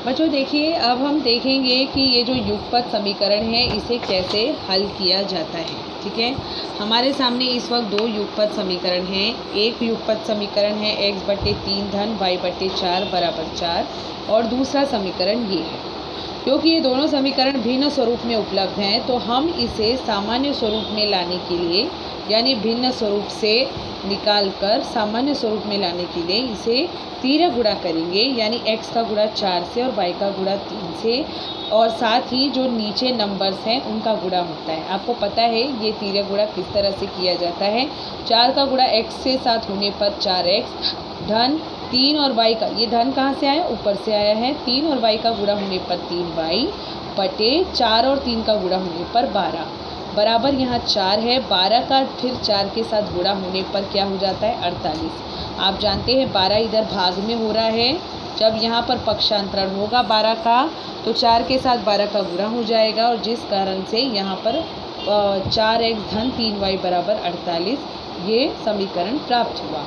बच्चों देखिए, अब हम देखेंगे कि ये जो युगपत समीकरण है इसे कैसे हल किया जाता है। ठीक है, हमारे सामने इस वक्त दो युगपत समीकरण हैं। एक युगपत समीकरण है x/3 धन y/4 बराबर 4 और दूसरा समीकरण ये है। क्योंकि ये दोनों समीकरण भिन्न स्वरूप में उपलब्ध हैं तो हम इसे सामान्य स्वरूप में लाने के लिए यानी भिन्न स्वरूप से निकाल कर सामान्य स्वरूप में लाने के लिए इसे तिर्यक गुणा करेंगे, यानी x का गुणा 4 से और y का गुणा 3 से, और साथ ही जो नीचे नंबर्स हैं उनका गुणा होता है। आपको पता है ये तिर्यक गुणा किस तरह से किया जाता है। 4 का गुणा x से 7 होने पर 4x धन 3 और y का, ये धन कहाँ से आया, ऊपर से आया है। 3 और y का गुणा होने पर 3y बटे 4 और 3 का गुणा होने पर 12 बराबर यहाँ 4 है। 12 का फिर 4 के साथ गुणा होने पर क्या हो जाता है, 48। आप जानते हैं 12 इधर भाग में हो रहा है। जब यहाँ पर पक्षांतरण होगा 12 का तो 4 के साथ 12 का गुणा हो जाएगा और जिस कारण से यहाँ पर 4x धन 3y बराबर 48 ये समीकरण प्राप्त हुआ।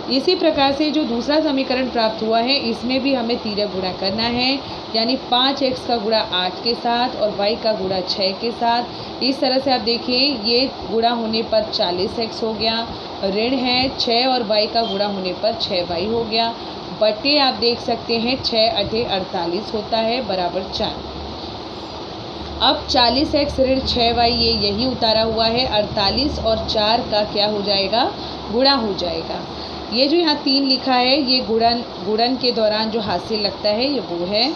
इसी प्रकार से जो दूसरा समीकरण प्राप्त हुआ है इसमें भी हमें तिर्यक गुणा करना है, यानी 5x का गुणा 8 के साथ और y का गुणा 6 के साथ। इस तरह से आप देखिए ये गुणा होने पर 40x हो गया, ऋण है 6 और y का गुणा होने पर 6y हो गया, बटे आप देख सकते हैं 6 × 8 48 होता है बराबर 4। अब 40x ऋण 6y ये यही उतारा हुआ है, 48 और 4 का क्या हो जाएगा, गुणा हो जाएगा। ये जो यहाँ 3 लिखा है ये गुणन के दौरान जो हासिल लगता है ये वो है।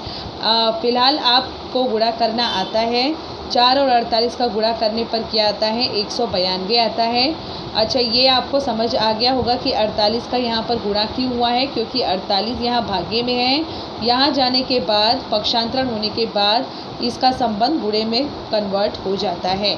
फ़िलहाल आपको गुणा करना आता है। 4 और 48 का गुणा करने पर क्या आता है, 192 आता है। अच्छा, ये आपको समझ आ गया होगा कि 48 का यहाँ पर गुणा क्यों हुआ है, क्योंकि 48 यहाँ भागे में है। यहाँ जाने के बाद पक्षांतरण होने के बाद इसका संबंध गुणे में कन्वर्ट हो जाता है।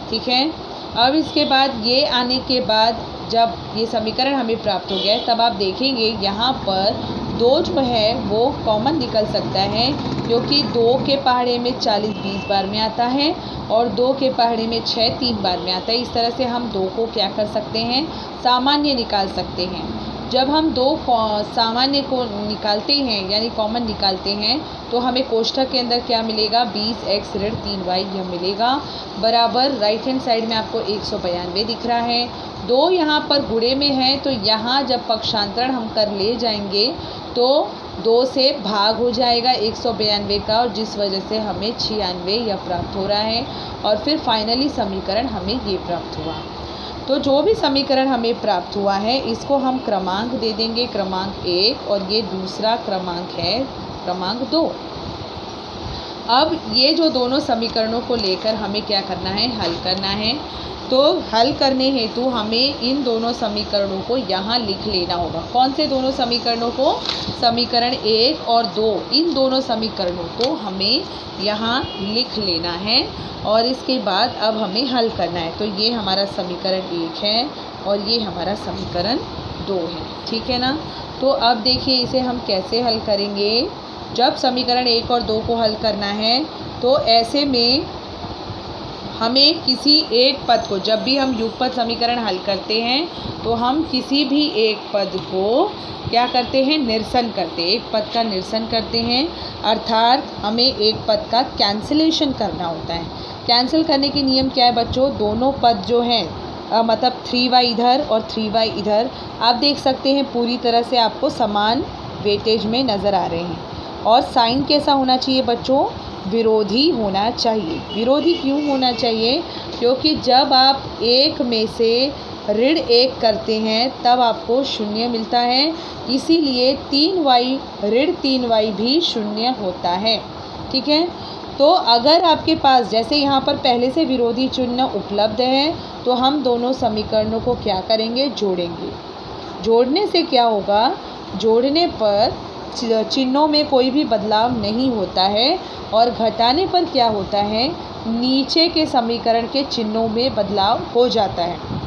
ठीक है, अब इसके बाद ये आने के बाद जब ये समीकरण हमें प्राप्त हो गया है तब आप देखेंगे यहाँ पर 2 जो है वो कॉमन निकल सकता है, क्योंकि 2 के पहाड़े में 40 20 बार में आता है और 2 के पहाड़े में 6 3 बार में आता है। इस तरह से हम 2 को क्या कर सकते हैं, सामान्य निकाल सकते हैं। जब हम 2 सामान्य को निकालते हैं यानी कॉमन निकालते हैं तो हमें कोष्ठक के अंदर क्या मिलेगा, 20x ऋण 3y यह मिलेगा बराबर, राइट हैंड साइड में आपको 192 दिख रहा है। 2 यहाँ पर गुणे में है तो यहाँ जब पक्षांतरण हम कर ले जाएंगे तो 2 से भाग हो जाएगा 192 का, और जिस वजह से हमें 96 यह प्राप्त हो रहा है। और फिर फाइनली समीकरण हमें ये प्राप्त हुआ। तो जो भी समीकरण हमें प्राप्त हुआ है इसको हम क्रमांक दे देंगे, क्रमांक 1, और ये दूसरा क्रमांक है क्रमांक 2। अब ये जो दोनों समीकरणों को लेकर हमें क्या करना है, हल करना है। तो हल करने हेतु हमें इन दोनों समीकरणों को यहाँ लिख लेना होगा। कौन से दोनों समीकरणों को, समीकरण 1 और 2, इन दोनों समीकरणों को हमें यहाँ लिख लेना है और इसके बाद अब हमें हल करना है। तो ये हमारा समीकरण 1 है और ये हमारा समीकरण 2 है। ठीक है ना। तो अब देखिए इसे हम कैसे हल करेंगे। जब समीकरण 1 और 2 को हल करना है तो ऐसे में हमें किसी एक पद को, जब भी हम युगपत समीकरण हल करते हैं तो हम किसी भी एक पद को क्या करते हैं, निरसन करते हैं, एक पद का निरसन करते हैं। अर्थात हमें एक पद का कैंसिलेशन करना होता है। कैंसिल करने के नियम क्या है बच्चों, दोनों पद जो हैं मतलब 3y इधर और 3y इधर, आप देख सकते हैं पूरी तरह से आपको समान वेटेज में नज़र आ रहे हैं। और साइन कैसा होना चाहिए बच्चों, विरोधी होना चाहिए। विरोधी क्यों होना चाहिए, क्योंकि जब आप एक में से ऋण 1 करते हैं तब आपको 0 मिलता है, इसीलिए 3y ऋण 3y भी 0 होता है। ठीक है। तो अगर आपके पास जैसे यहाँ पर पहले से विरोधी चिन्ह उपलब्ध है तो हम दोनों समीकरणों को क्या करेंगे, जोड़ेंगे। जोड़ने से क्या होगा, जोड़ने पर चिन्हों में कोई भी बदलाव नहीं होता है और घटाने पर क्या होता है, नीचे के समीकरण के चिन्हों में बदलाव हो जाता है।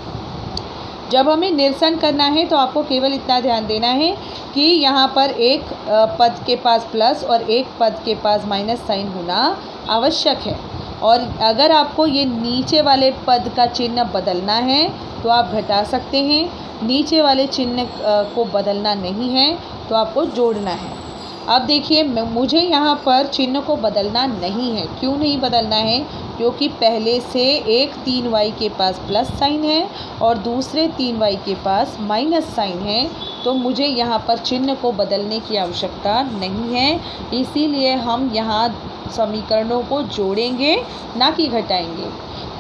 जब हमें निरसन करना है तो आपको केवल इतना ध्यान देना है कि यहाँ पर एक पद के पास प्लस और एक पद के पास माइनस साइन होना आवश्यक है। और अगर आपको ये नीचे वाले पद का चिन्ह बदलना है तो आप घटा सकते हैं, नीचे वाले चिन्ह को बदलना नहीं है तो आपको जोड़ना है। अब देखिए मुझे यहाँ पर चिन्ह को बदलना नहीं है। क्यों नहीं बदलना है? क्योंकि पहले से एक 3y के पास प्लस साइन है और दूसरे 3y के पास माइनस साइन है, तो मुझे यहाँ पर चिन्ह को बदलने की आवश्यकता नहीं है। इसीलिए हम यहाँ समीकरणों को जोड़ेंगे, ना कि घटाएंगे।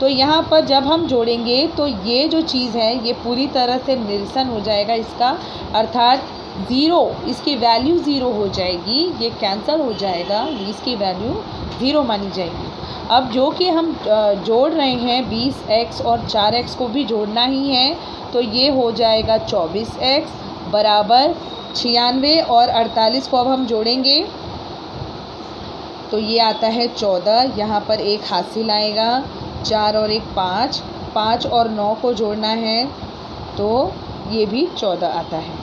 तो यहाँ पर जब हम जोड़ेंगे तो ये जो चीज़ है ये पूरी तरह से निरसन हो जाएगा इसका, अर्थात ज़ीरो, इसकी वैल्यू ज़ीरो हो जाएगी, ये कैंसिल हो जाएगा, इसकी वैल्यू ज़ीरो मानी जाएगी। अब जो कि हम जोड़ रहे हैं 20x और 4x को भी जोड़ना ही है, तो ये हो जाएगा 24x बराबर 96 और 48 को अब हम जोड़ेंगे तो ये आता है 14। यहाँ पर एक हासिल आएगा, 4 और 1 5, 5 और 9 को जोड़ना है तो ये भी 14 आता है।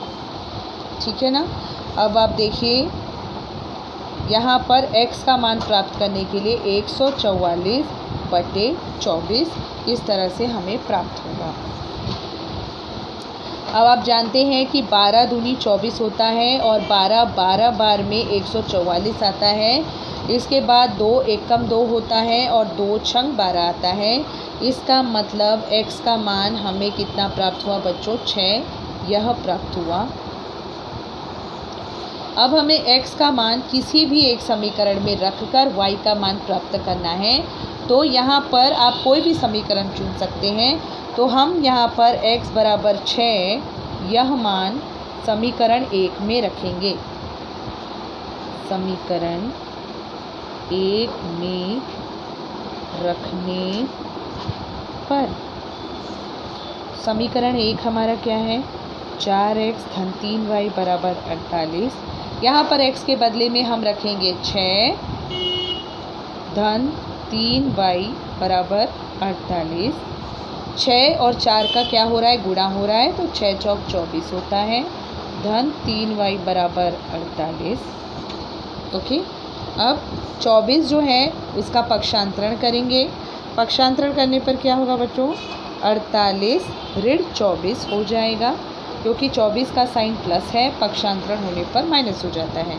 ठीक है ना। अब आप देखिए यहाँ पर x का मान प्राप्त करने के लिए 144/24 इस तरह से हमें प्राप्त होगा। अब आप जानते हैं कि 12 दूनी 24 होता है और 12 बार में 144 आता है। इसके बाद 2 एकम 2 होता है और 2 छंग 12 आता है। इसका मतलब x का मान हमें कितना प्राप्त हुआ बच्चों? 6 यह प्राप्त हुआ। अब हमें x का मान किसी भी एक समीकरण में रखकर y का मान प्राप्त करना है। तो यहाँ पर आप कोई भी समीकरण चुन सकते हैं। तो हम यहाँ पर x बराबर 6 यह मान समीकरण 1 में रखेंगे। समीकरण 1 में रखने पर समीकरण 1 हमारा क्या है? 4x धन 3y बराबर 48। यहाँ पर x के बदले में हम रखेंगे 6 धन 3y बराबर 48। 6 और 4 का क्या हो रहा है? गुणा हो रहा है, तो 6 चौक 24 होता है धन 3y बराबर 48। ओके। अब 24 जो है उसका पक्षांतरण करेंगे। पक्षांतरण करने पर क्या होगा बच्चों? 48 ऋण 24 हो जाएगा, क्योंकि 24 का साइन प्लस है, पक्षांतरण होने पर माइनस हो जाता है।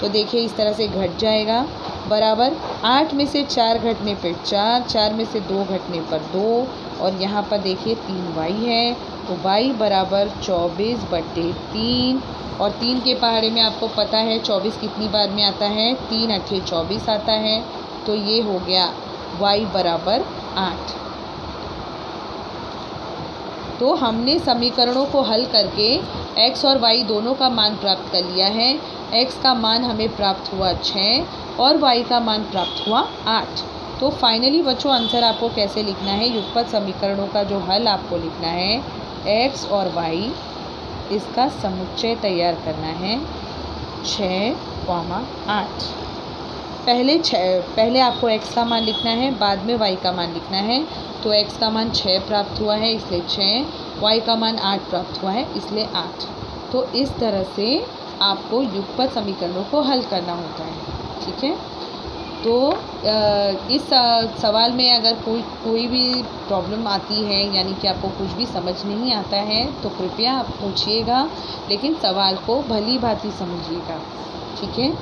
तो देखिए इस तरह से घट जाएगा, बराबर 8 में से 4 घटने पर 4, 4 में से 2 घटने पर 2 और यहाँ पर देखिए 3y है, तो y बराबर 24/3 और 3 के पहाड़े में आपको पता है 24 कितनी बार में आता है? 3 अट्ठे 24 आता है, तो ये हो गया y बराबर 8। तो हमने समीकरणों को हल करके x और y दोनों का मान प्राप्त कर लिया है। x का मान हमें प्राप्त हुआ 6 और y का मान प्राप्त हुआ 8। तो फाइनली बच्चों आंसर आपको कैसे लिखना है? युगपत समीकरणों का जो हल आपको लिखना है x और y, इसका समुच्चय तैयार करना है 6, 8। पहले आपको x का मान लिखना है, बाद में y का मान लिखना है। तो x का मान 6 प्राप्त हुआ है इसलिए 6, y का मान 8 प्राप्त हुआ है इसलिए 8। तो इस तरह से आपको युगपत समीकरणों को हल करना होता है। ठीक है। तो इस सवाल में अगर कोई भी प्रॉब्लम आती है, यानी कि आपको कुछ भी समझ नहीं आता है, तो कृपया आप पूछिएगा, लेकिन सवाल को भली भांति समझिएगा। ठीक है।